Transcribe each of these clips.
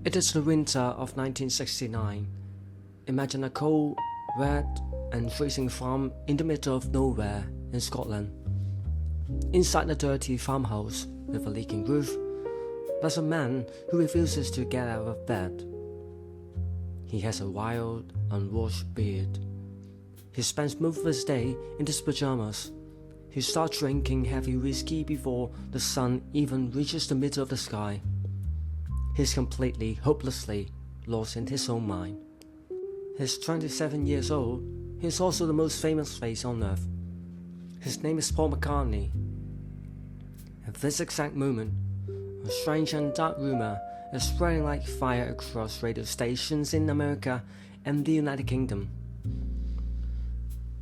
It is the winter of 1969. Imagine a cold, wet, and freezing farm in the middle of nowhere in Scotland. Inside a dirty farmhouse with a leaking roof, there's a man who refuses to get out of bed. He has a wild, unwashed beard. He spends most of his day in his pajamas. He starts drinking heavy whiskey before the sun even reaches the middle of the sky. He's completely, hopelessly lost in his own mind. He's 27 years old. He's also the most famous face on earth. His name is Paul McCartney. At this exact moment, a strange and dark rumor is spreading like fire across radio stations in America and the United Kingdom.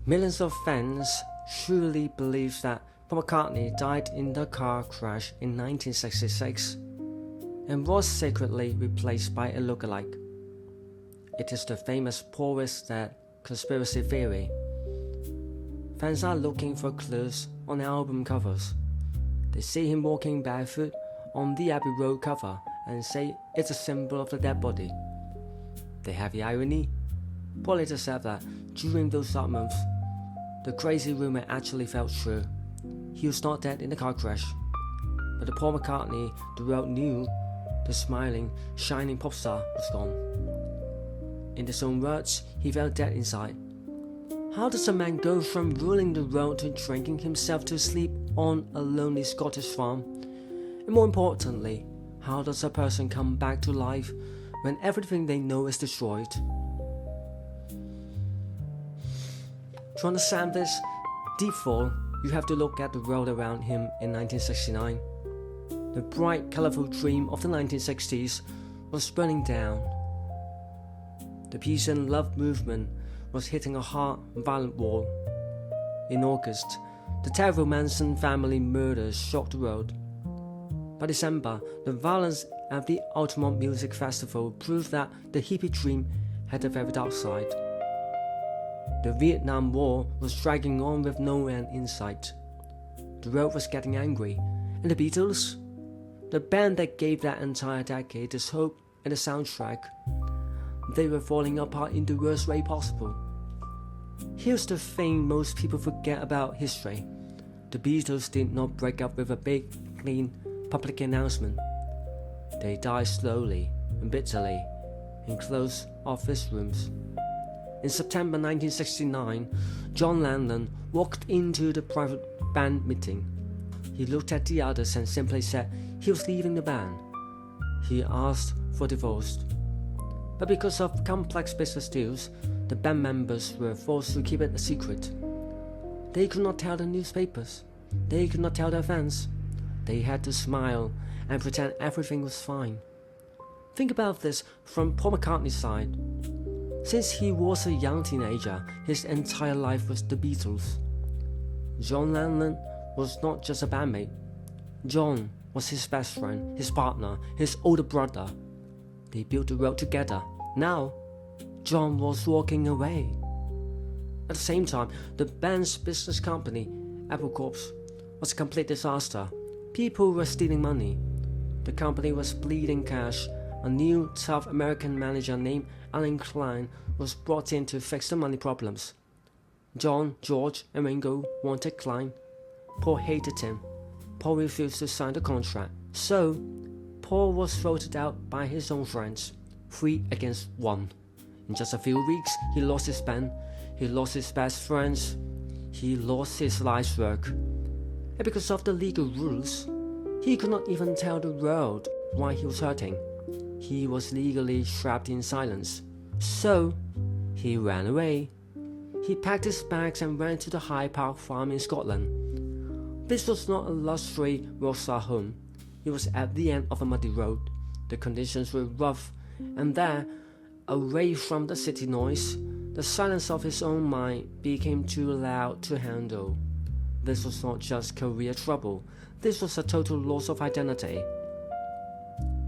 Millions of fans surely believe that Paul McCartney died in the car crash in 1966 and was secretly replaced by a lookalike. It is the famous Paul is dead conspiracy theory. Fans are looking for clues on album covers. They see him walking barefoot on the Abbey Road cover and say it's a symbol of the dead body. They have the irony. Paul later said that during those dark months, the crazy rumor actually felt true. He was not dead in the car crash, but the Paul McCartney the world knew, the smiling, shining pop star, was gone. In his own words, he felt dead inside. How does a man go from ruling the world to drinking himself to sleep on a lonely Scottish farm? And more importantly, how does a person come back to life when everything they know is destroyed? To understand this deep fall, you have to look at the world around him in 1969. The bright, colorful dream of the 1960s was burning down. The peace and love movement was hitting a hard, violent wall. In August, the terrible Manson family murders shocked the world. By December, the violence at the Altamont Music Festival proved that the hippie dream had a very dark side. The Vietnam War was dragging on with no end in sight. The world was getting angry, and the Beatles, the band that gave that entire decade its hope and a soundtrack, they were falling apart in the worst way possible. Here's the thing most people forget about history. The Beatles did not break up with a big, clean, public announcement. They died slowly and bitterly in closed office rooms. In September 1969, John Lennon walked into the private band meeting. He looked at the others and simply said he was leaving the band. He asked for divorce. But because of complex business deals, the band members were forced to keep it a secret. They could not tell the newspapers. They could not tell their fans. They had to smile and pretend everything was fine. Think about this from Paul McCartney's side. Since he was a young teenager, his entire life was the Beatles. John Lennon was not just a bandmate. John was his best friend, his partner, his older brother. They built the world together. Now, John was walking away. At the same time, the band's business company, Apple Corp., was a complete disaster. People were stealing money. The company was bleeding cash. A new South American manager named Alan Klein was brought in to fix the money problems. John, George, and Ringo wanted Klein. Paul hated him. Paul refused to sign the contract. So, Paul was voted out by his own friends, 3 against 1. In just a few weeks, he lost his band, he lost his best friends, he lost his life's work. And because of the legal rules, he could not even tell the world why he was hurting. He was legally trapped in silence. So, he ran away. He packed his bags and ran to the High Park farm in Scotland. This was not a luxury rockstar home. It was at the end of a muddy road. The conditions were rough, and there, away from the city noise, the silence of his own mind became too loud to handle. This was not just career trouble. This was a total loss of identity.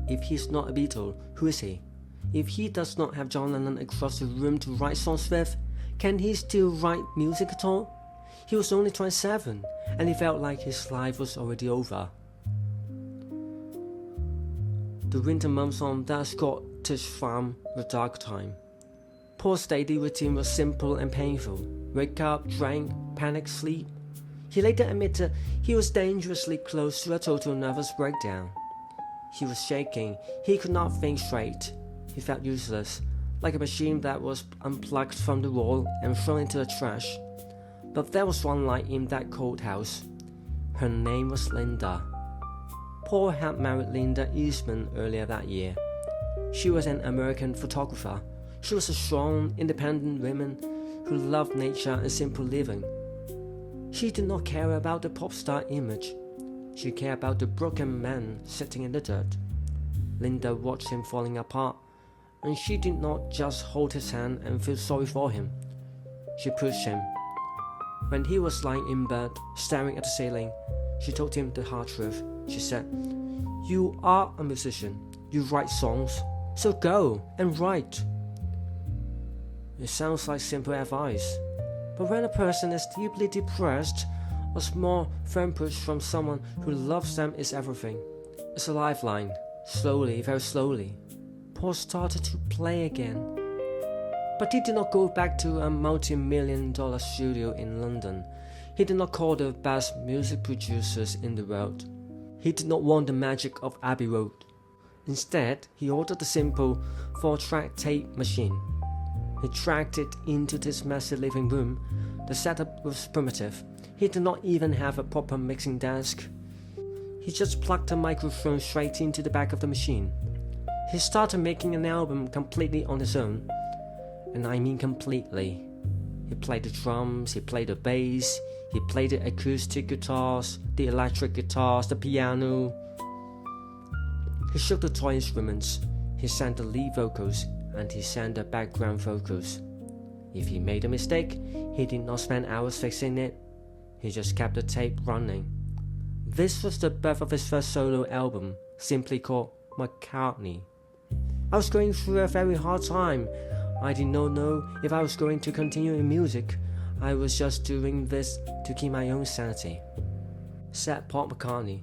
If he's not a Beatle, who is he? If he does not have John Lennon across the room to write songs with, can he still write music at all? He was only 27, and he felt like his life was already over. The winter months on that Scottish farm were dark time. Paul's daily routine was simple and painful. Wake up, drink, panic, sleep. He later admitted he was dangerously close to a total nervous breakdown. He was shaking. He could not think straight. He felt useless, like a machine that was unplugged from the wall and thrown into the trash. But there was one light in that cold house. Her name was Linda. Paul had married Linda Eastman earlier that year. She was an American photographer. She was a strong, independent woman who loved nature and simple living. She did not care about the pop star image. She cared about the broken man sitting in the dirt. Linda watched him falling apart, and she did not just hold his hand and feel sorry for him. She pushed him. When he was lying in bed, staring at the ceiling, she told him the hard truth. She said, "You are a musician. You write songs. So go and write." It sounds like simple advice, but when a person is deeply depressed, a small firm push from someone who loves them is everything. It's a lifeline. Slowly, very slowly, Paul started to play again. But he did not go back to a multi-million-dollar studio in London. He did not call the best music producers in the world. He did not want the magic of Abbey Road. Instead, he ordered a simple 4-track tape machine. He dragged it into his massive living room. The setup was primitive. He did not even have a proper mixing desk. He just plugged a microphone straight into the back of the machine. He started making an album completely on his own. And I mean completely. He played the drums, he played the bass, he played the acoustic guitars, the electric guitars, the piano. He shook the toy instruments, he sang the lead vocals, and he sang the background vocals. If he made a mistake, he did not spend hours fixing it. He just kept the tape running. This was the birth of his first solo album, simply called McCartney. I was going through a very hard time. I did not know if I was going to continue in music. I was just doing this to keep my own sanity, said Paul McCartney.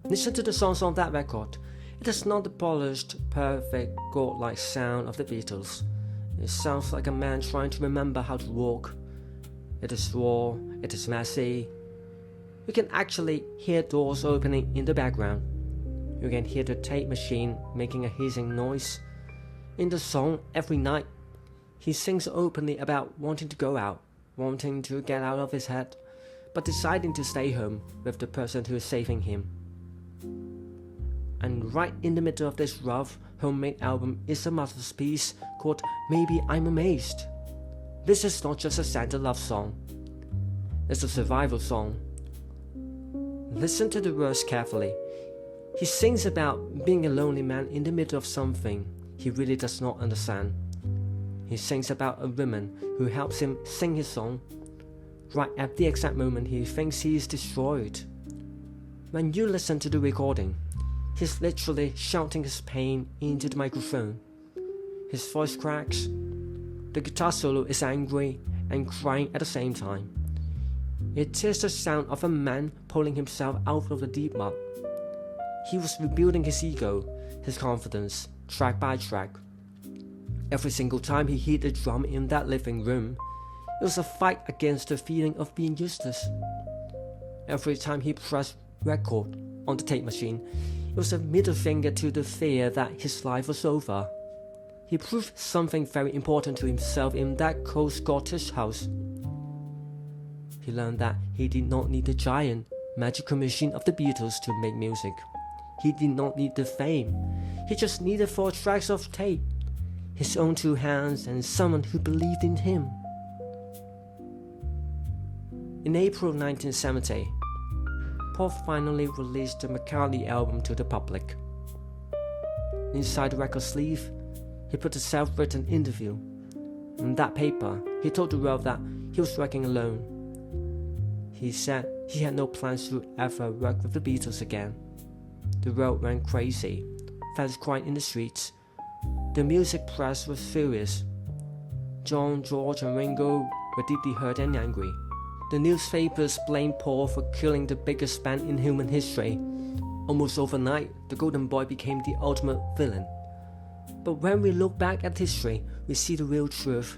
Listen to the songs on that record. It is not the polished, perfect, godlike sound of the Beatles. It sounds like a man trying to remember how to walk. It is raw, it is messy. You can actually hear doors opening in the background. You can hear the tape machine making a hissing noise. In the song, Every Night, he sings openly about wanting to go out, wanting to get out of his head, but deciding to stay home with the person who is saving him. And right in the middle of this rough, homemade album is a masterpiece called Maybe I'm Amazed. This is not just a Santa love song. It's a survival song. Listen to the words carefully. He sings about being a lonely man in the middle of something he really does not understand. He sings about a woman who helps him sing his song right at the exact moment he thinks he is destroyed. When you listen to the recording, he's literally shouting his pain into the microphone. His voice cracks. The guitar solo is angry and crying at the same time. It is the sound of a man pulling himself out of the deep mud. He was rebuilding his ego, his confidence, track by track. Every single time he hit a drum in that living room, it was a fight against the feeling of being useless. Every time he pressed record on the tape machine, it was a middle finger to the fear that his life was over. He proved something very important to himself in that cold Scottish house. He learned that he did not need the giant, magical machine of the Beatles to make music. He did not need the fame. He just needed 4 tracks of tape, his own 2 hands, and someone who believed in him. In April 1970, Paul finally released the McCartney album to the public. Inside the record sleeve, he put a self-written interview. On that paper, he told the world that he was working alone. He said he had no plans to ever work with the Beatles again. The world went crazy, fans cried in the streets. The music press was furious. John, George, and Ringo were deeply hurt and angry. The newspapers blamed Paul for killing the biggest band in human history. Almost overnight, the Golden Boy became the ultimate villain. But when we look back at history, we see the real truth.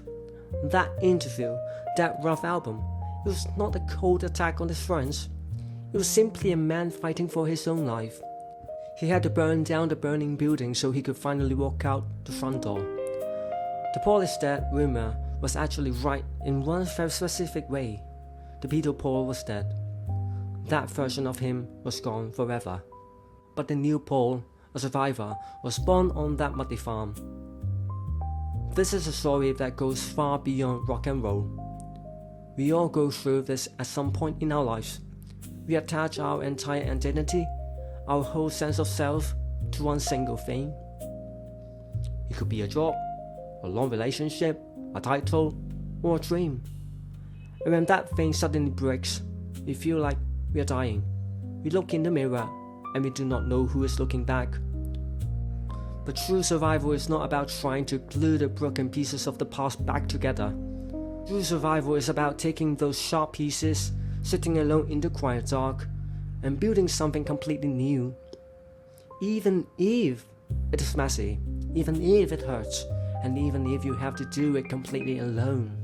That interview, that rough album, it was not a cold attack on his friends. It was simply a man fighting for his own life. He had to burn down the burning building so he could finally walk out the front door. The Paul is dead rumor was actually right in one very specific way. The Beatle Paul was dead. That version of him was gone forever. But the new Paul, a survivor, was born on that muddy farm. This is a story that goes far beyond rock and roll. We all go through this at some point in our lives. We attach our entire identity, our whole sense of self, to one single thing. It could be a job, a long relationship, a title, or a dream. And when that thing suddenly breaks, we feel like we are dying. We look in the mirror and we do not know who is looking back. But true survival is not about trying to glue the broken pieces of the past back together. True survival is about taking those sharp pieces, sitting alone in the quiet dark, and building something completely new. Even if it is messy, even if it hurts, and even if you have to do it completely alone.